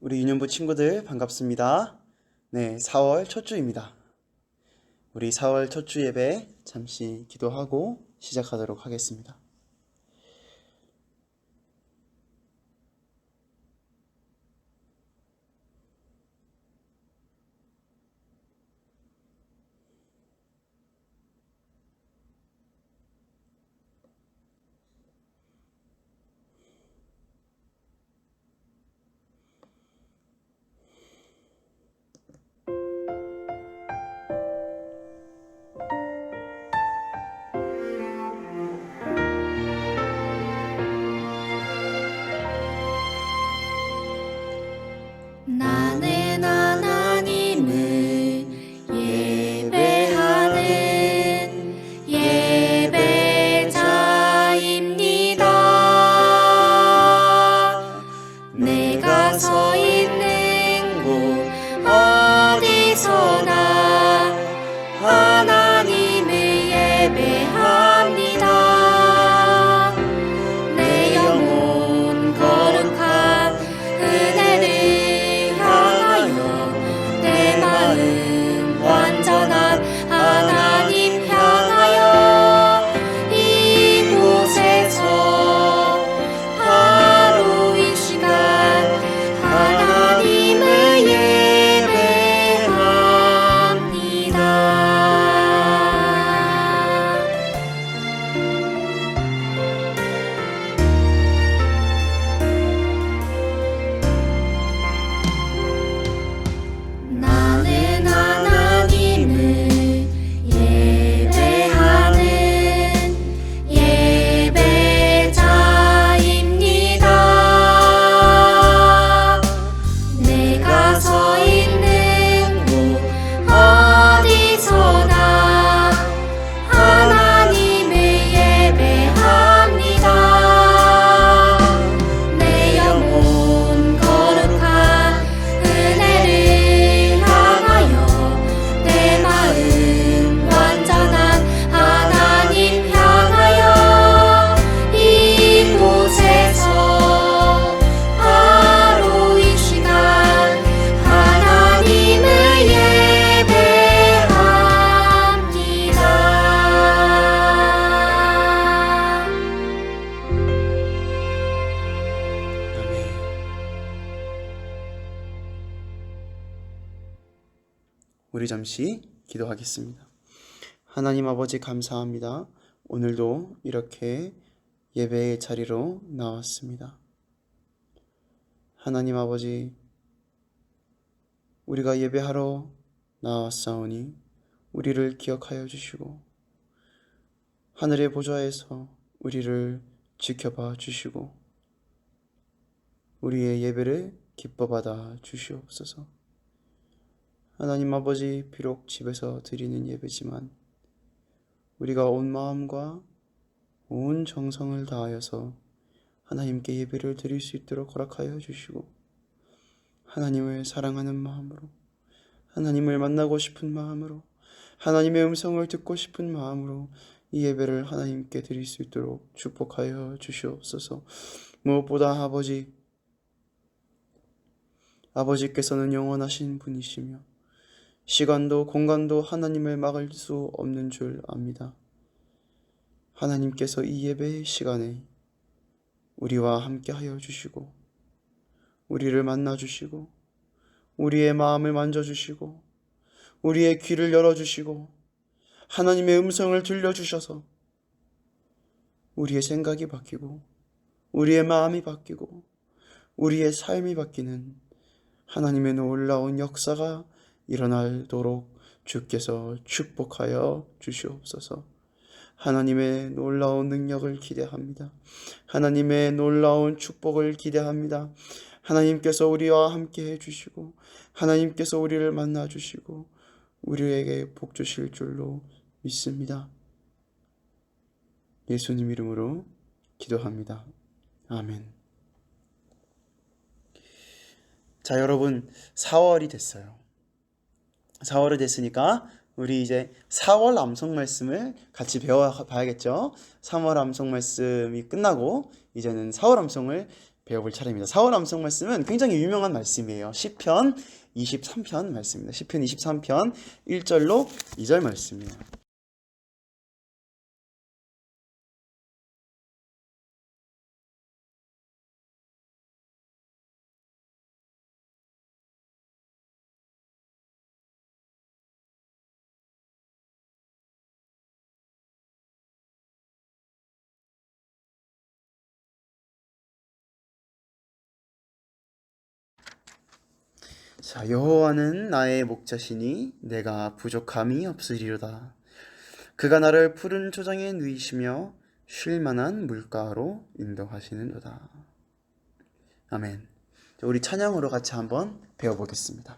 우리 유년부 친구들 반갑습니다. 네, 4월 첫 주입니다. 우리 4월 첫 주 예배 잠시 기도하고 시작하도록 하겠습니다. 나는 하나님을 예배하는 예배자입니다. 내가 서 있는 곳 어디서나 하나님을 예배합니다. 내 영혼 거룩한 은혜를 향하여 내 마음 완전한 하나님 향하여 이곳에서 바로 이 시간 하나님을 예배합니다. 나는 하나님을 예배하는 예배자입니다. 내가 서 있는 곳 어디서나 하나님을 예배합니다. 내 영혼 거룩한 은혜를 향하여 내 마음 완전한 하나님 향하여 이곳에서 바로 이 시간 하나님을 예배합니다. 아멘. 우리 잠시 기도하겠습니다. 하나님 아버지 감사합니다. 오늘도 이렇게 예배의 자리로 나왔습니다. 하나님 아버지, 우리가 예배하러 나왔사오니 우리를 기억하여 주시고 하늘의 보좌에서 우리를 지켜봐 주시고 우리의 예배를 기뻐 받아 주시옵소서. 하나님 아버지, 비록 집에서 드리는 예배지만 우리가 온 마음과 온 정성을 다하여서 하나님께 예배를 드릴 수 있도록 허락하여 주시고 하나님을 사랑하는 마음으로, 하나님을 만나고 싶은 마음으로, 하나님의 음성을 듣고 싶은 마음으로 이 예배를 하나님께 드릴 수 있도록 축복하여 주시옵소서. 무엇보다 아버지께서는 영원하신 분이시며 시간도 공간도 하나님을 막을 수 없는 줄 압니다. 하나님께서 이 예배의 시간에 우리와 함께 하여 주시고 우리를 만나 주시고 우리의 마음을 만져 주시고 우리의 귀를 열어 주시고 하나님의 음성을 들려 주셔서 우리의 생각이 바뀌고 우리의 마음이 바뀌고 우리의 삶이 바뀌는 하나님의 놀라운 역사가 일어나도록 주께서 축복하여 주시옵소서. 하나님의 놀라운 능력을 기대합니다. 하나님의 놀라운 축복을 기대합니다. 하나님께서 우리와 함께 해주시고 하나님께서 우리를 만나 주시고 우리에게 복 주실 줄로 믿습니다. 예수님 이름으로 기도합니다. 아멘. 자, 여러분, 4월이 됐어요. 4월이 됐으니까 우리 이제 4월 암송 말씀을 같이 배워봐야겠죠. 3월 암송 말씀이 끝나고 이제는 4월 암송을 배워볼 차례입니다. 4월 암송 말씀은 굉장히 유명한 말씀이에요. 시편 23편 말씀입니다. 시편 23편 1절로 2절 말씀이에요. 자, 여호와는 나의 목자시니 내가 부족함이 없으리로다. 그가 나를 푸른 초장에 누이시며 쉴 만한 물가로 인도하시는도다. 아멘. 자, 우리 찬양으로 같이 한번 배워보겠습니다.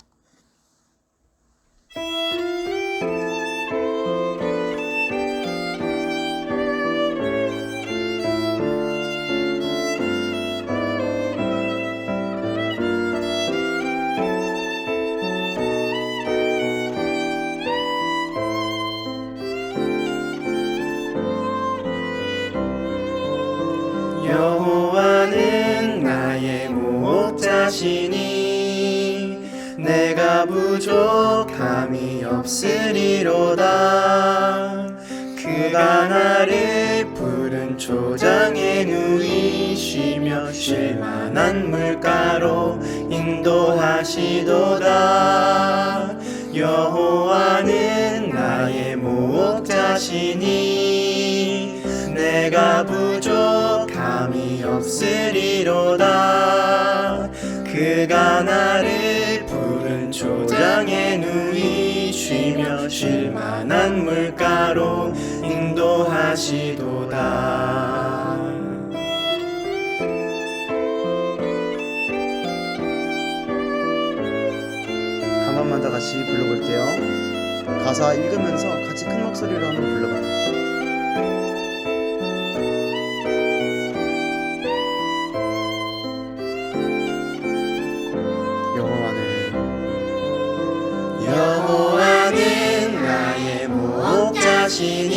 여호와는 나의 목자시니 내가 부족함이 없으리로다. 그가 나를 푸른 초장에 누이시며 쉴 만한 물가로 인도하시도다. 여호와는 나의 목자시니 내가 부족함이 없으리로다. 그가 나를 푸른 초장에 누이시며 쉴 만한 물가로 인도하시도다. 한 번만 더 같이 불러볼게요. 가사 읽으면서 같이 큰 목소리로 한번 불러봐요. 여호와는 나의 목자시니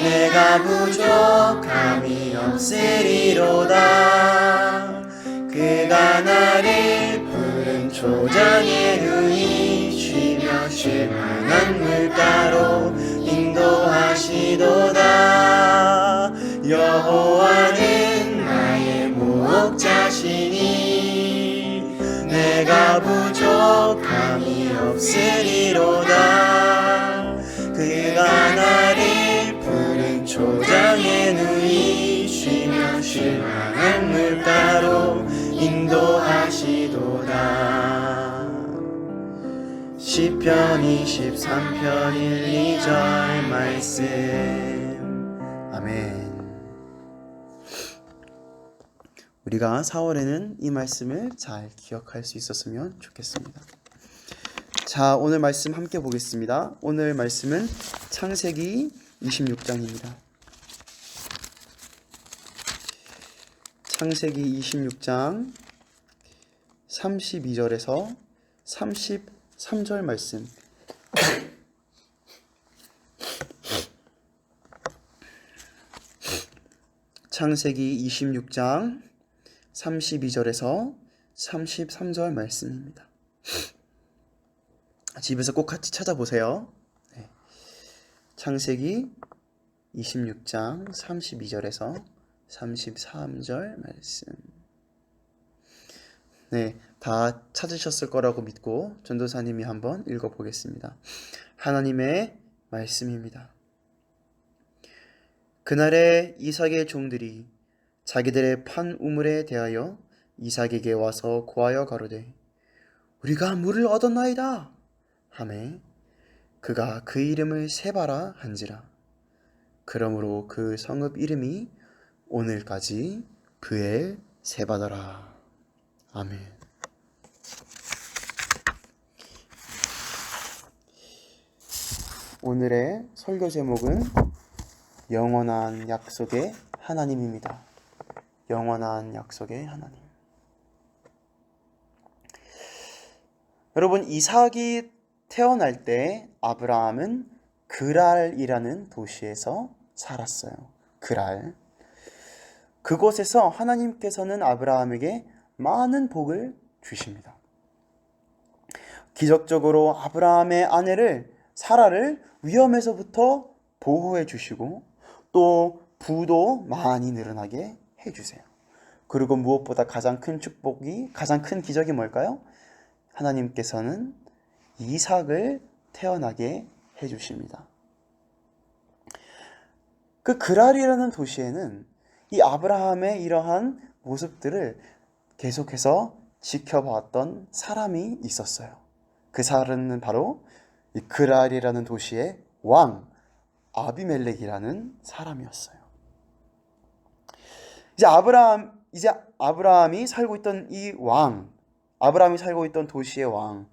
내가 부족함이 없으리로다. 그가 나를 푸른 초장에 누이시며 쉴 만한 물가로 인도하시도다. 여호와는 나의 목자시니 내가 부족함이 없으리로다. 그가 나를 푸른 초장에 누이시며 쉴 만한 물가로 인도하시도다. 시편 23편 1, 2절 말씀. 아멘. 우리가 4월에는 이 말씀을 잘 기억할 수 있었으면 좋겠습니다. 자, 오늘 말씀 함께 보겠습니다. 오늘 말씀은 창세기 26장입니다. 창세기 26장 32절에서 33절 말씀. 창세기 26장 32절에서 33절 말씀입니다. 집에서 꼭 같이 찾아보세요. 네. 창세기 26장 32절에서 33절 말씀. 네, 다 찾으셨을 거라고 믿고 전도사님이 한번 읽어보겠습니다. 하나님의 말씀입니다. 그날에 이삭의 종들이 자기들의 판 우물에 대하여 이삭에게 와서 고하여 가로되 우리가 물을 얻었나이다 하매 그가 그 이름을 세바라 한지라. 그러므로 그 성읍 이름이 오늘까지 브엘 세바더라. 아멘. 오늘의 설교 제목은 영원한 약속의 하나님입니다. 영원한 약속의 하나님. 여러분, 이삭이 태어날 때 아브라함은 그랄이라는 도시에서 살았어요. 그랄. 그곳에서 하나님께서는 아브라함에게 많은 복을 주십니다. 기적적으로 아브라함의 아내를 사라를 위험에서부터 보호해 주시고 또 부도 많이 늘어나게 해 주세요. 그리고 무엇보다 가장 큰 축복이, 가장 큰 기적이 뭘까요? 하나님께서는 이삭을 태어나게 해 주십니다. 그 그랄이라는 도시에는 이 아브라함의 이러한 모습들을 계속해서 지켜봤던 사람이 있었어요. 그 사람은 바로 이 그랄이라는 도시의 왕 아비멜렉이라는 사람이었어요. 이제 아브라함이 살고 있던 이 왕, 아브라함이 살고 있던 도시의 왕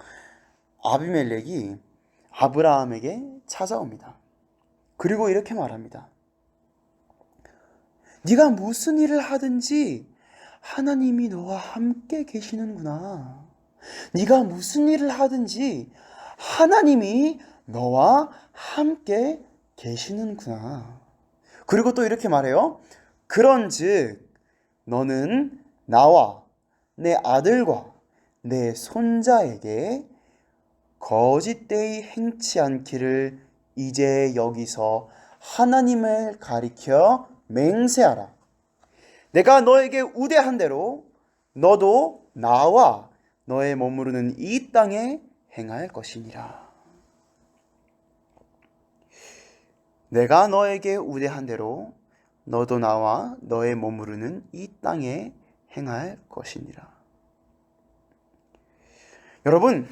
아비멜렉이 아브라함에게 찾아옵니다. 그리고 이렇게 말합니다. 네가 무슨 일을 하든지 하나님이 너와 함께 계시는구나. 네가 무슨 일을 하든지 하나님이 너와 함께 계시는구나. 그리고 또 이렇게 말해요. 그런즉 너는 나와 내 아들과 내 손자에게 거짓되이 행치 않기를 이제 여기서 하나님을 가리켜 맹세하라. 내가 너에게 우대한 대로 너도 나와 너의 머무르는 이 땅에 행할 것이니라. 내가 너에게 우대한 대로 너도 나와 너의 머무르는 이 땅에 행할 것이니라. 여러분,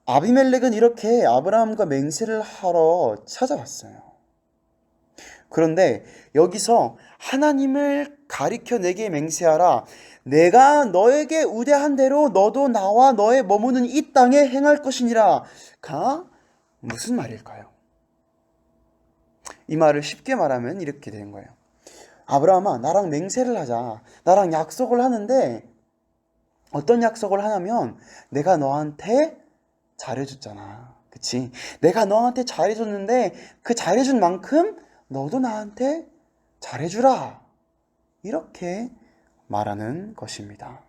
아비멜렉은 이렇게 아브라함과 맹세를 하러 찾아왔어요. 그런데 여기서 하나님을 가리켜 내게 맹세하라. 내가 너에게 우대한 대로 너도 나와 너의 머무는 이 땅에 행할 것이니라. 가 무슨 말일까요? 이 말을 쉽게 말하면 이렇게 되는 거예요. 아브라함아, 나랑 맹세를 하자. 나랑 약속을 하는데 어떤 약속을 하냐면 내가 너한테 잘해줬잖아. 그치? 내가 너한테 잘해줬는데 그 잘해준 만큼 너도 나한테 잘해주라. 이렇게 말하는 것입니다.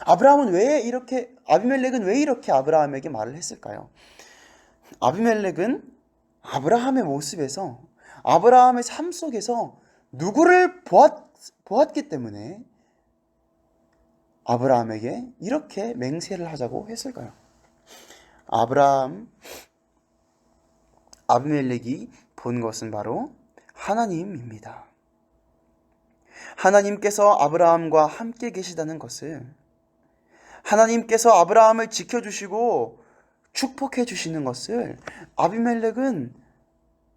아비멜렉은 왜 이렇게 아브라함에게 말을 했을까요? 아비멜렉은 아브라함의 모습에서, 아브라함의 삶 속에서 누구를 보았기 때문에 아브라함에게 이렇게 맹세를 하자고 했을까요? 아비멜렉이 본 것은 바로 하나님입니다. 하나님께서 아브라함과 함께 계시다는 것을, 하나님께서 아브라함을 지켜주시고 축복해 주시는 것을 아비멜렉은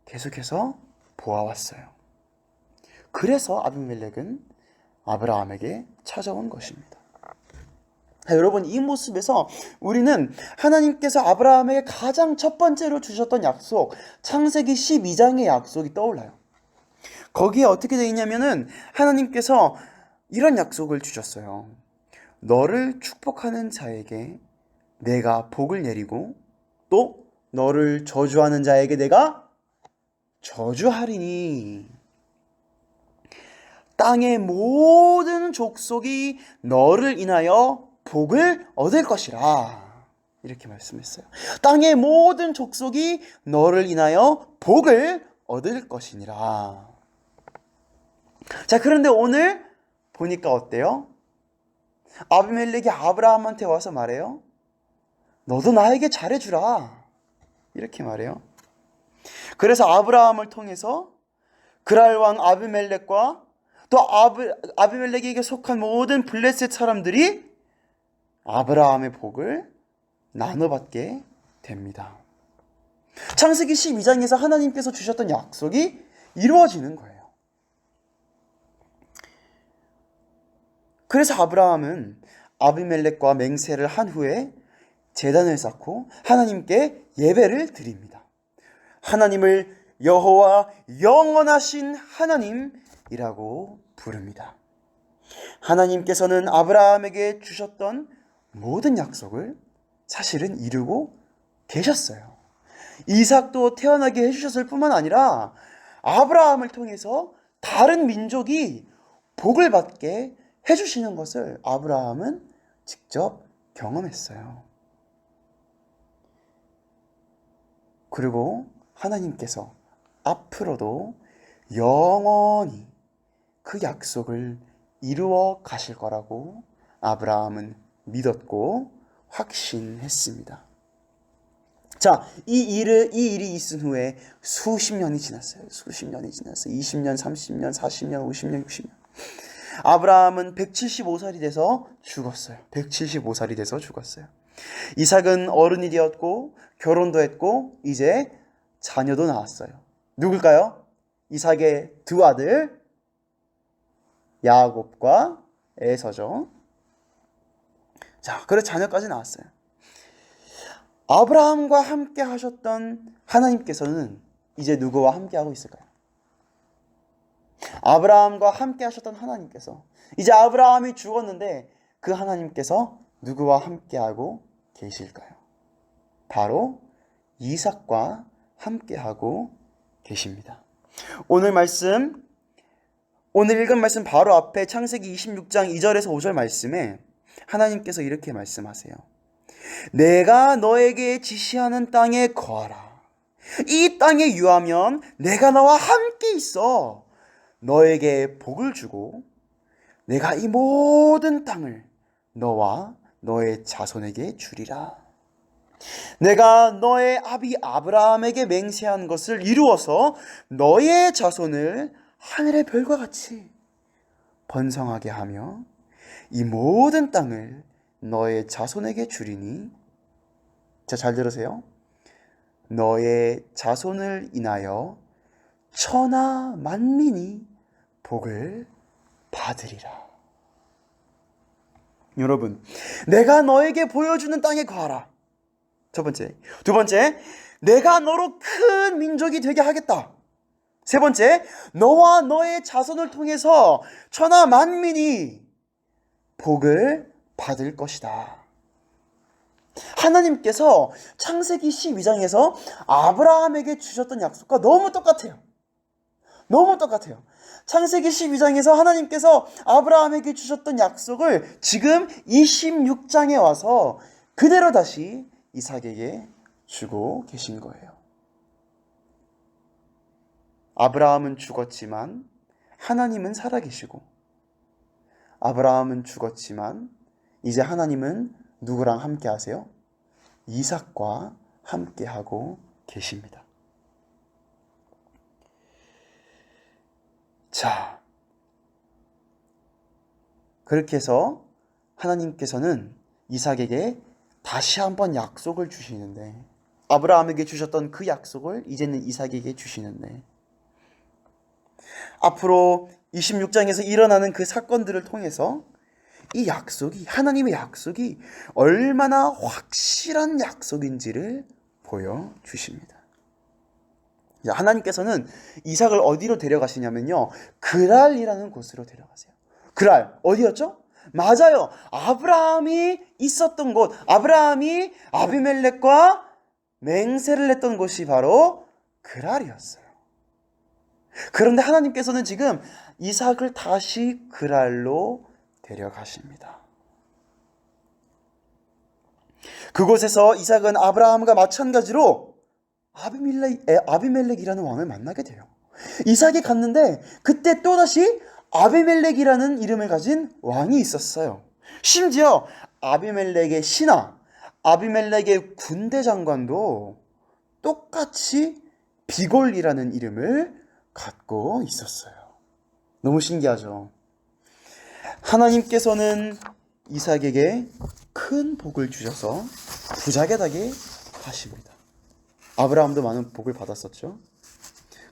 계속해서 보아왔어요. 그래서 아비멜렉은 아브라함에게 찾아온 것입니다. 여러분, 이 모습에서 우리는 하나님께서 아브라함에게 가장 첫 번째로 주셨던 약속, 창세기 12장의 약속이 떠올라요. 거기에 어떻게 되어 있냐면은 하나님께서 이런 약속을 주셨어요. 너를 축복하는 자에게 내가 복을 내리고 또 너를 저주하는 자에게 내가 저주하리니 땅의 모든 족속이 너를 인하여 복을 얻을 것이라. 이렇게 말씀했어요. 땅의 모든 족속이 너를 인하여 복을 얻을 것이니라. 자, 그런데 오늘 보니까 어때요? 아비멜렉이 아브라함한테 와서 말해요. 너도 나에게 잘해주라. 이렇게 말해요. 그래서 아브라함을 통해서 그랄 왕 아비멜렉과 또 아비멜렉에게 속한 모든 블레셋 사람들이 아브라함의 복을 나눠받게 됩니다. 창세기 12장에서 하나님께서 주셨던 약속이 이루어지는 거예요. 그래서 아브라함은 아비멜렉과 맹세를 한 후에 제단을 쌓고 하나님께 예배를 드립니다. 하나님을 여호와 영원하신 하나님이라고 부릅니다. 하나님께서는 아브라함에게 주셨던 모든 약속을 사실은 이루고 계셨어요. 이삭도 태어나게 해주셨을 뿐만 아니라 아브라함을 통해서 다른 민족이 복을 받게 해주시는 것을 아브라함은 직접 경험했어요. 그리고 하나님께서 앞으로도 영원히 그 약속을 이루어 가실 거라고 아브라함은 믿었고 확신했습니다. 자, 이 일이 있은 후에 수십 년이 지났어요. 20년, 30년, 40년, 50년, 60년. 아브라함은 175살이 돼서 죽었어요. 175살이 돼서 죽었어요. 이삭은 어른이 되었고 결혼도 했고 이제 자녀도 낳았어요. 누굴까요? 이삭의 두 아들 야곱과 에서죠. 자, 그래서 자녀까지 낳았어요. 아브라함과 함께 하셨던 하나님께서는 이제 누구와 함께 하고 있을까요? 아브라함과 함께 하셨던 하나님께서 이제 아브라함이 죽었는데 그 하나님께서 누구와 함께 하고 계실까요? 바로 이삭과 함께 하고 계십니다. 오늘 읽은 말씀 바로 앞에 창세기 26장 2절에서 5절 말씀에 하나님께서 이렇게 말씀하세요. 내가 너에게 지시하는 땅에 거하라. 이 땅에 유하면 내가 너와 함께 있어 너에게 복을 주고 내가 이 모든 땅을 너와 너의 자손에게 주리라. 내가 너의 아비 아브라함에게 맹세한 것을 이루어서 너의 자손을 하늘의 별과 같이 번성하게 하며 이 모든 땅을 너의 자손에게 주리니. 자, 잘 들으세요. 너의 자손을 인하여 천하 만민이 복을 받으리라. 여러분, 내가 너에게 보여주는 땅에 거하라. 첫 번째. 두 번째, 내가 너로 큰 민족이 되게 하겠다. 세 번째, 너와 너의 자손을 통해서 천하 만민이 복을 받을 것이다. 하나님께서 창세기 12장에서 아브라함에게 주셨던 약속과 너무 똑같아요. 너무 똑같아요. 창세기 12장에서 하나님께서 아브라함에게 주셨던 약속을 지금 26장에 와서 그대로 다시 이삭에게 주고 계신 거예요. 아브라함은 죽었지만 하나님은 살아계시고, 아브라함은 죽었지만 이제 하나님은 누구랑 함께 하세요? 이삭과 함께 하고 계십니다. 자, 그렇게 해서 하나님께서는 이삭에게 다시 한번 약속을 주시는데, 아브라함에게 주셨던 그 약속을 이제는 이삭에게 주시는데, 앞으로 26장에서 일어나는 그 사건들을 통해서 이 약속이, 하나님의 약속이 얼마나 확실한 약속인지를 보여주십니다. 하나님께서는 이삭을 어디로 데려가시냐면요, 그랄이라는 곳으로 데려가세요. 그랄, 어디였죠? 맞아요. 아브라함이 있었던 곳, 아브라함이 아비멜렉과 맹세를 했던 곳이 바로 그랄이었어요. 그런데 하나님께서는 지금 이삭을 다시 그랄로 데려가십니다. 그곳에서 이삭은 아브라함과 마찬가지로 아비멜렉이라는 왕을 만나게 돼요. 이삭이 갔는데 그때 또다시 아비멜렉이라는 이름을 가진 왕이 있었어요. 심지어 아비멜렉의 신하, 아비멜렉의 군대 장관도 똑같이 비골이라는 이름을 갖고 있었어요. 너무 신기하죠? 하나님께서는 이삭에게 큰 복을 주셔서 부자게 되게 하십니다. 아브라함도 많은 복을 받았었죠.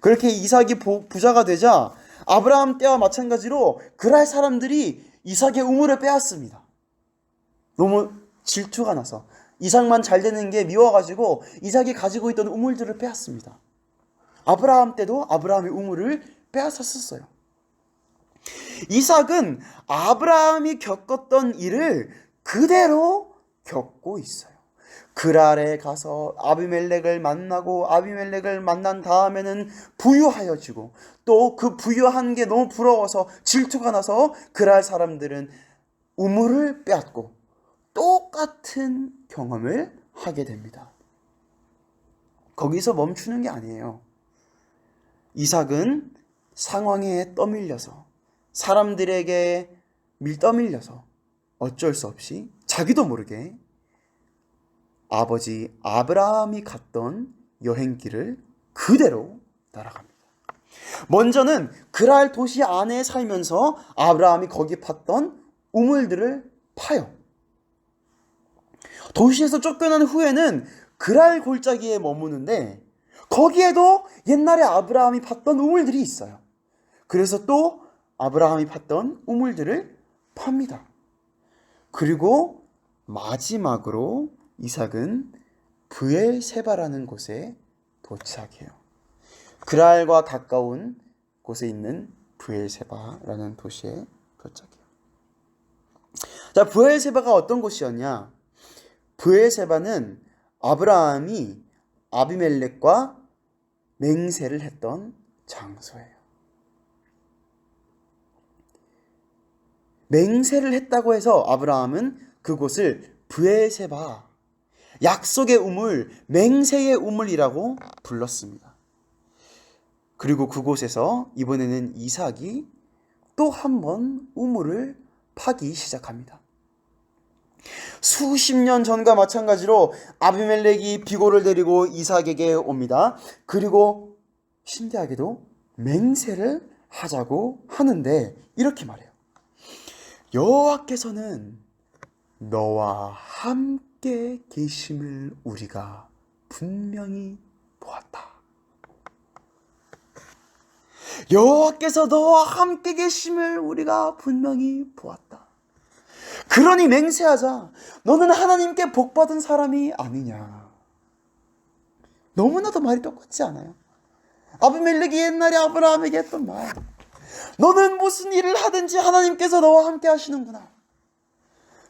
그렇게 이삭이 부자가 되자 아브라함 때와 마찬가지로 그랄 사람들이 이삭의 우물을 빼앗습니다. 너무 질투가 나서 이삭만 잘 되는 게 미워가지고 이삭이 가지고 있던 우물들을 빼앗습니다. 아브라함 때도 아브라함의 우물을 빼앗았었어요. 이삭은 아브라함이 겪었던 일을 그대로 겪고 있어요. 그랄에 가서 아비멜렉을 만나고 아비멜렉을 만난 다음에는 부유하여지고 또 그 부유한 게 너무 부러워서 질투가 나서 그랄 사람들은 우물을 빼앗고 똑같은 경험을 하게 됩니다. 거기서 멈추는 게 아니에요. 이삭은 상황에 떠밀려서 사람들에게 떠밀려서 어쩔 수 없이 자기도 모르게 아버지 아브라함이 갔던 여행길을 그대로 따라갑니다. 먼저는 그랄 도시 안에 살면서 아브라함이 거기 팠던 우물들을 파요. 도시에서 쫓겨난 후에는 그랄 골짜기에 머무는데 거기에도 옛날에 아브라함이 팠던 우물들이 있어요. 그래서 또 아브라함이 팠던 우물들을 팝니다. 그리고 마지막으로 이삭은 브엘세바라는 곳에 도착해요. 그랄과 가까운 곳에 있는 브엘세바라는 도시에 도착해요. 자, 브엘세바가 어떤 곳이었냐? 브엘세바는 아브라함이 아비멜렉과 맹세를 했던 장소예요. 맹세를 했다고 해서 아브라함은 그곳을 브엘세바, 약속의 우물, 맹세의 우물이라고 불렀습니다. 그리고 그곳에서 이번에는 이삭이 또 한 번 우물을 파기 시작합니다. 수십 년 전과 마찬가지로 아비멜렉이 비고를 데리고 이삭에게 옵니다. 그리고 신기하게도 맹세를 하자고 하는데 이렇게 말해요. 여호와께서는 너와 함께 계심을 우리가 분명히 보았다. 여호와께서 너와 함께 계심을 우리가 분명히 보았다. 그러니 맹세하자. 너는 하나님께 복받은 사람이 아니냐. 너무나도 말이 똑같지 않아요? 아비멜렉이 옛날에 아브라함에게 했던 말. 너는 무슨 일을 하든지 하나님께서 너와 함께 하시는구나.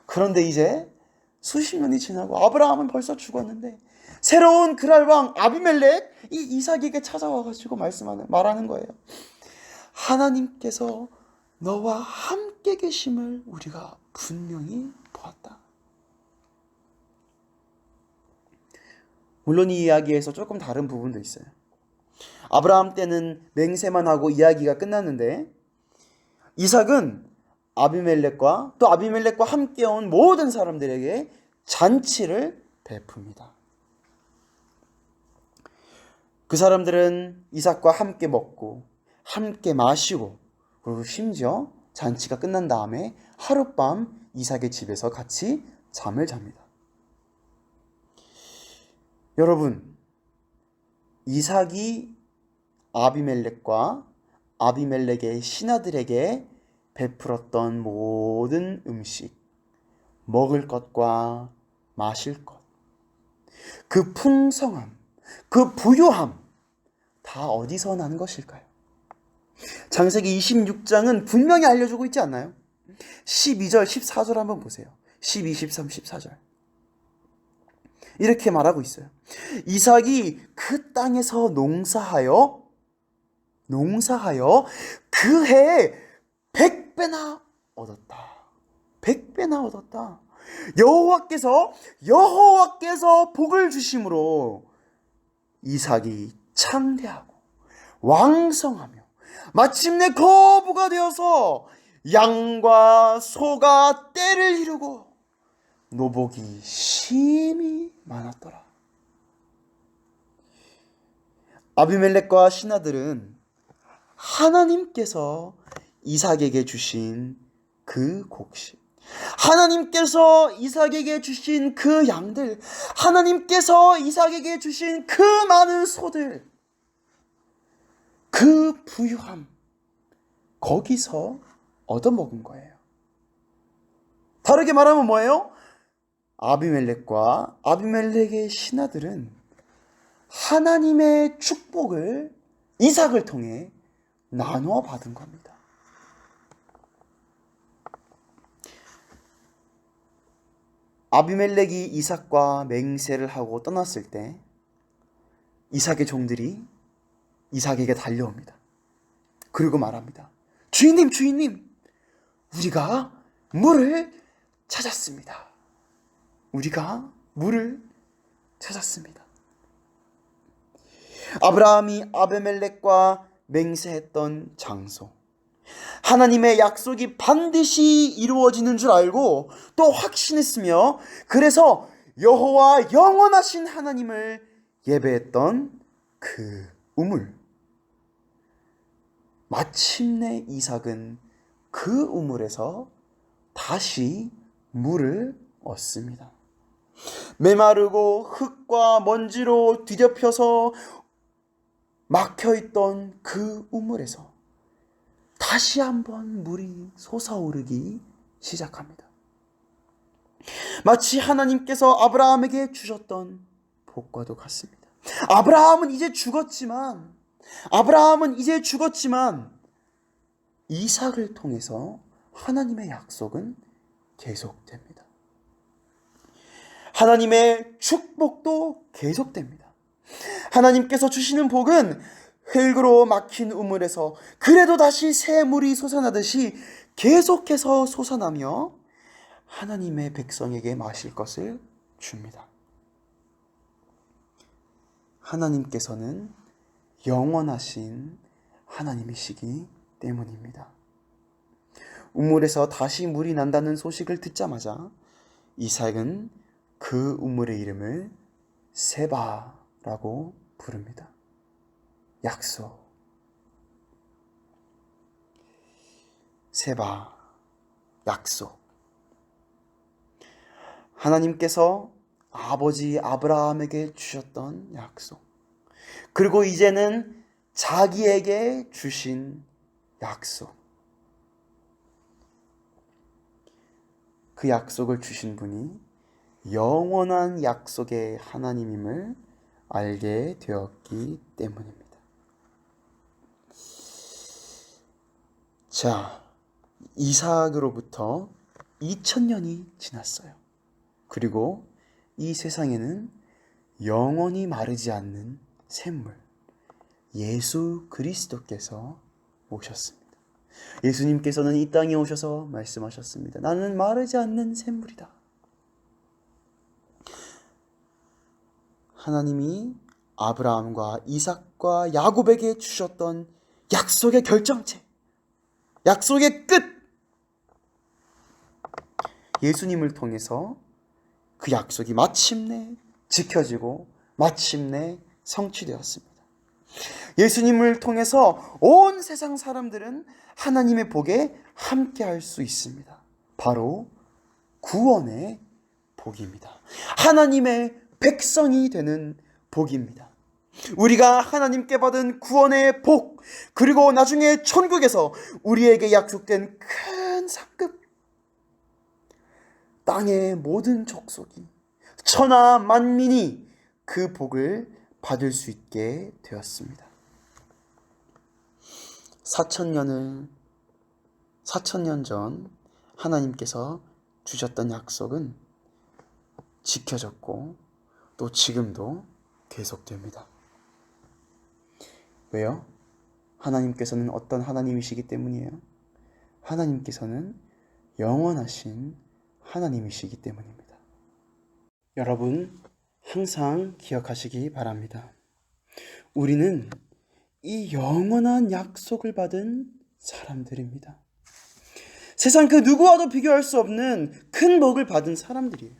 그런데 이제 수십 년이 지나고 아브라함은 벌써 죽었는데 새로운 그랄 왕 아비멜렉 이 이삭에게 찾아와가지고 말하는 거예요. 하나님께서 너와 함께 계심을 우리가 분명히 보았다. 물론 이 이야기에서 조금 다른 부분도 있어요. 아브라함 때는 맹세만 하고 이야기가 끝났는데 이삭은 아비멜렉과 또 아비멜렉과 함께 온 모든 사람들에게 잔치를 베풉니다. 그 사람들은 이삭과 함께 먹고 함께 마시고 그리고 심지어 잔치가 끝난 다음에 하룻밤 이삭의 집에서 같이 잠을 잡니다. 여러분, 이삭이 아비멜렉과 아비멜렉의 신하들에게 베풀었던 모든 음식, 먹을 것과 마실 것, 그 풍성함, 그 부유함 다 어디서 난 것일까요? 창세기 26장은 분명히 알려주고 있지 않나요? 12절, 14절 한번 보세요. 12, 13, 14절. 이렇게 말하고 있어요. 이삭이 그 땅에서 농사하여 그 해에 100배나 얻었다. 100배나 얻었다. 여호와께서 복을 주심으로 이삭이 창대하고 왕성하며 마침내 거부가 되어서 양과 소가 떼를 이루고 노복이 심히 많았더라. 아비멜렉과 신하들은 하나님께서 이삭에게 주신 그 곡식, 하나님께서 이삭에게 주신 그 양들, 하나님께서 이삭에게 주신 그 많은 소들, 그 부유함, 거기서 얻어먹은 거예요. 다르게 말하면 뭐예요? 아비멜렉과 아비멜렉의 신하들은 하나님의 축복을 이삭을 통해 나누어 받은 겁니다. 아비멜렉이 이삭과 맹세를 하고 떠났을 때 이삭의 종들이 이삭에게 달려옵니다. 그리고 말합니다. 주인님, 주인님, 우리가 물을 찾았습니다. 우리가 물을 찾았습니다. 아브라함이 아비멜렉과 맹세했던 장소, 하나님의 약속이 반드시 이루어지는 줄 알고 또 확신했으며, 그래서 여호와 영원하신 하나님을 예배했던 그 우물, 마침내 이삭은 그 우물에서 다시 물을 얻습니다. 메마르고 흙과 먼지로 뒤덮여서 막혀있던 그 우물에서 다시 한번 물이 솟아오르기 시작합니다. 마치 하나님께서 아브라함에게 주셨던 복과도 같습니다. 아브라함은 이제 죽었지만 이삭을 통해서 하나님의 약속은 계속됩니다. 하나님의 축복도 계속됩니다. 하나님께서 주시는 복은 흙으로 막힌 우물에서 그래도 다시 새 물이 솟아나듯이 계속해서 솟아나며 하나님의 백성에게 마실 것을 줍니다. 하나님께서는 영원하신 하나님이시기 때문입니다. 우물에서 다시 물이 난다는 소식을 듣자마자 이삭은 그 우물의 이름을 세바라고 부릅니다. 약속. 세바, 약속. 하나님께서 아버지 아브라함에게 주셨던 약속, 그리고 이제는 자기에게 주신 약속. 그 약속을 주신 분이 영원한 약속의 하나님임을 알게 되었기 때문입니다. 자, 이삭으로부터 2000년이 지났어요. 그리고 이 세상에는 영원히 마르지 않는 샘물, 예수 그리스도께서 오셨습니다. 예수님께서는 이 땅에 오셔서 말씀하셨습니다. 나는 마르지 않는 샘물이다. 하나님이 아브라함과 이삭과 야곱에게 주셨던 약속의 결정체, 약속의 끝, 예수님을 통해서 그 약속이 마침내 지켜지고 마침내 성취되었습니다. 예수님을 통해서 온 세상 사람들은 하나님의 복에 함께할 수 있습니다. 바로 구원의 복입니다. 하나님의 백성이 되는 복입니다. 우리가 하나님께 받은 구원의 복, 그리고 나중에 천국에서 우리에게 약속된 큰 상급, 땅의 모든 족속이, 천하 만민이 그 복을 받을 수 있게 되었습니다. 4,000년 전 하나님께서 주셨던 약속은 지켜졌고 또 지금도 계속됩니다. 왜요? 하나님께서는 어떤 하나님이시기 때문이에요? 하나님께서는 영원하신 하나님이시기 때문입니다. 여러분, 항상 기억하시기 바랍니다. 우리는 이 영원한 약속을 받은 사람들입니다. 세상 그 누구와도 비교할 수 없는 큰 복을 받은 사람들이에요.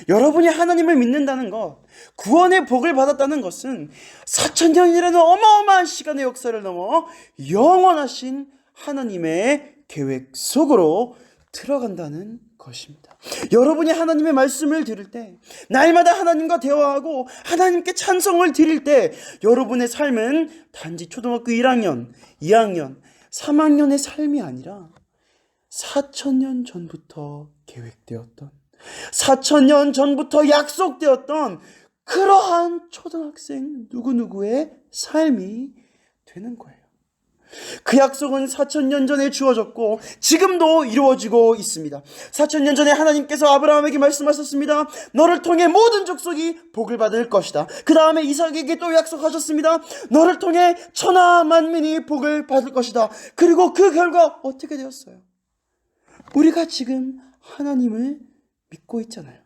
여러분이 하나님을 믿는다는 것, 구원의 복을 받았다는 것은 4,000년이라는 어마어마한 시간의 역사를 넘어 영원하신 하나님의 계획 속으로 들어간다는 것입니다. 여러분이 하나님의 말씀을 들을 때, 날마다 하나님과 대화하고 하나님께 찬송을 드릴 때, 여러분의 삶은 단지 초등학교 1학년, 2학년, 3학년의 삶이 아니라 4,000년 전부터 계획되었던, 4,000년 전부터 약속되었던 그러한 초등학생 누구누구의 삶이 되는 거예요. 그 약속은 4000년 전에 주어졌고 지금도 이루어지고 있습니다. 4000년 전에 하나님께서 아브라함에게 말씀하셨습니다. 너를 통해 모든 족속이 복을 받을 것이다. 그 다음에 이삭에게 또 약속하셨습니다. 너를 통해 천하 만민이 복을 받을 것이다. 그리고 그 결과 어떻게 되었어요? 우리가 지금 하나님을 믿고 있잖아요.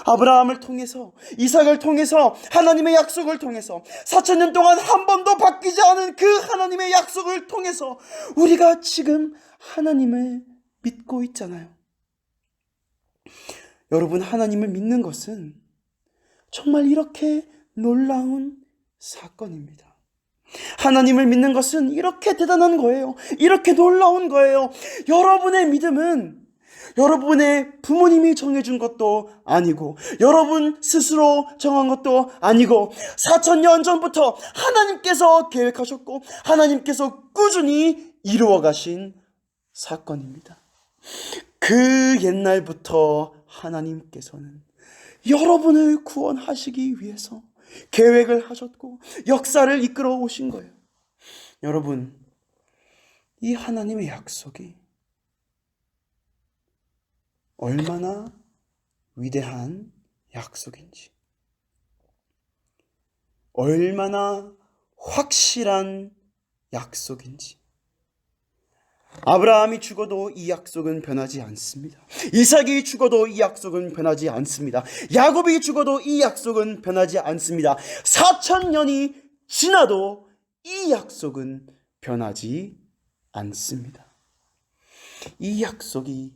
아브라함을 통해서, 이삭을 통해서, 하나님의 약속을 통해서, 4000년 동안 한 번도 바뀌지 않은 그 하나님의 약속을 통해서 우리가 지금 하나님을 믿고 있잖아요. 여러분, 하나님을 믿는 것은 정말 이렇게 놀라운 사건입니다. 하나님을 믿는 것은 이렇게 대단한 거예요. 이렇게 놀라운 거예요. 여러분의 믿음은 여러분의 부모님이 정해준 것도 아니고 여러분 스스로 정한 것도 아니고 4000년 전부터 하나님께서 계획하셨고 하나님께서 꾸준히 이루어 가신 사건입니다. 그 옛날부터 하나님께서는 여러분을 구원하시기 위해서 계획을 하셨고 역사를 이끌어 오신 거예요. 여러분, 이 하나님의 약속이 얼마나 위대한 약속인지, 얼마나 확실한 약속인지. 아브라함이 죽어도 이 약속은 변하지 않습니다. 이삭이 죽어도 이 약속은 변하지 않습니다. 야곱이 죽어도 이 약속은 변하지 않습니다. 4000년이 지나도 이 약속은 변하지 않습니다. 이 약속이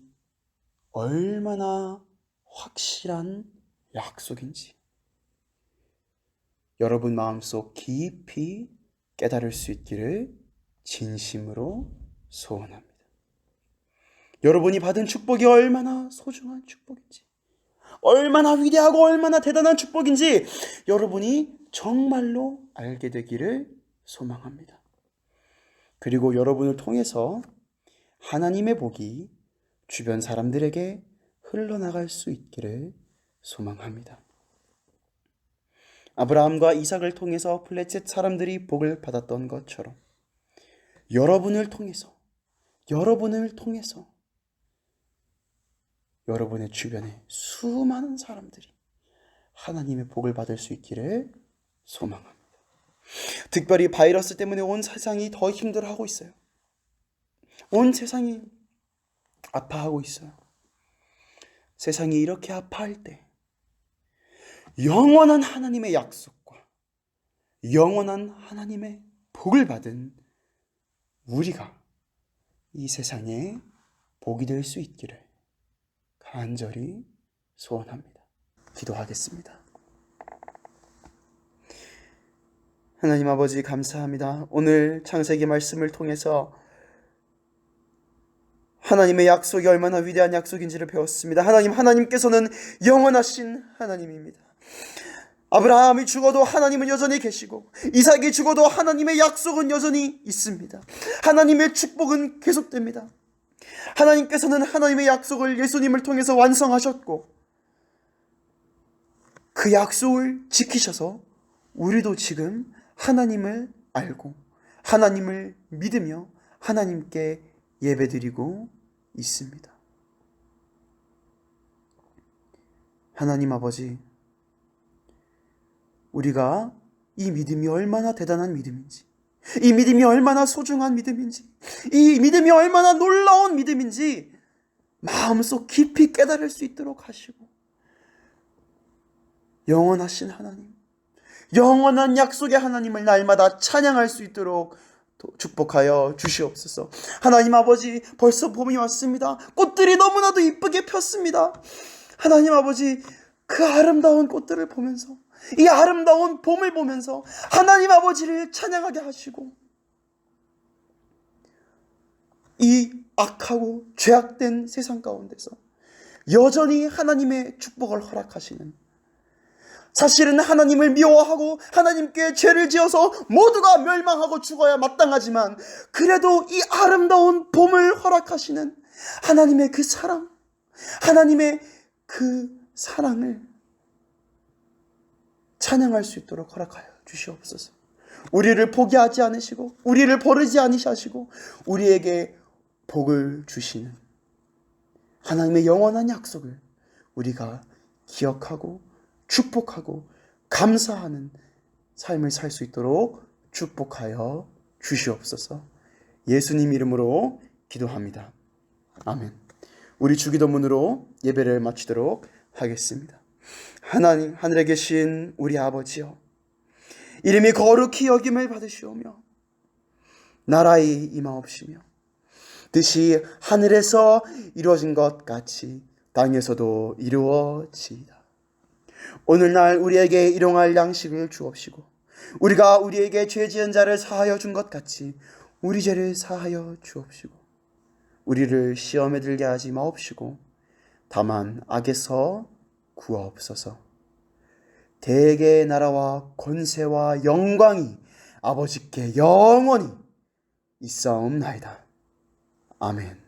얼마나 확실한 약속인지 여러분 마음속 깊이 깨달을 수 있기를 진심으로 소원합니다. 여러분이 받은 축복이 얼마나 소중한 축복인지, 얼마나 위대하고 얼마나 대단한 축복인지 여러분이 정말로 알게 되기를 소망합니다. 그리고 여러분을 통해서 하나님의 복이 주변 사람들에게 흘러나갈 수 있기를 소망합니다. 아브라함과 이삭을 통해서 블레셋 사람들이 복을 받았던 것처럼 여러분을 통해서 여러분의 주변에 수많은 사람들이 하나님의 복을 받을 수 있기를 소망합니다. 특별히 바이러스 때문에 온 세상이 더 힘들어하고 있어요. 온 세상이 아파하고 있어요. 세상이 이렇게 아파할 때 영원한 하나님의 약속과 영원한 하나님의 복을 받은 우리가 이 세상에 복이 될 수 있기를 간절히 소원합니다. 기도하겠습니다. 하나님 아버지 감사합니다. 오늘 창세기 말씀을 통해서 하나님의 약속이 얼마나 위대한 약속인지를 배웠습니다. 하나님께서는 영원하신 하나님입니다. 아브라함이 죽어도 하나님은 여전히 계시고 이삭이 죽어도 하나님의 약속은 여전히 있습니다. 하나님의 축복은 계속됩니다. 하나님께서는 하나님의 약속을 예수님을 통해서 완성하셨고 그 약속을 지키셔서 우리도 지금 하나님을 알고 하나님을 믿으며 하나님께 예배드리고 있습니다. 하나님 아버지, 우리가 이 믿음이 얼마나 대단한 믿음인지, 이 믿음이 얼마나 소중한 믿음인지, 이 믿음이 얼마나 놀라운 믿음인지 마음속 깊이 깨달을 수 있도록 하시고 영원하신 하나님, 영원한 약속의 하나님을 날마다 찬양할 수 있도록 축복하여 주시옵소서. 하나님 아버지, 벌써 봄이 왔습니다. 꽃들이 너무나도 이쁘게 폈습니다. 하나님 아버지, 그 아름다운 꽃들을 보면서, 이 아름다운 봄을 보면서 하나님 아버지를 찬양하게 하시고 이 악하고 죄악된 세상 가운데서 여전히 하나님의 축복을 허락하시는, 사실은 하나님을 미워하고 하나님께 죄를 지어서 모두가 멸망하고 죽어야 마땅하지만 그래도 이 아름다운 봄을 허락하시는 하나님의 그 사랑, 하나님의 그 사랑을 찬양할 수 있도록 허락하여 주시옵소서. 우리를 포기하지 않으시고 우리를 버리지 아니하시고 우리에게 복을 주시는 하나님의 영원한 약속을 우리가 기억하고 축복하고 감사하는 삶을 살 수 있도록 축복하여 주시옵소서. 예수님 이름으로 기도합니다. 아멘. 우리 주기도문으로 예배를 마치도록 하겠습니다. 하나님, 하늘에 계신 우리 아버지여, 이름이 거룩히 여김을 받으시오며 나라의 임하옵시며 뜻이 하늘에서 이루어진 것 같이 땅에서도 이루어지이다. 오늘날 우리에게 일용할 양식을 주옵시고 우리가 우리에게 죄 지은 자를 사하여 준 것 같이 우리 죄를 사하여 주옵시고 우리를 시험에 들게 하지 마옵시고 다만 악에서 구하옵소서. 대개의 나라와 권세와 영광이 아버지께 영원히 있사옵나이다. 아멘.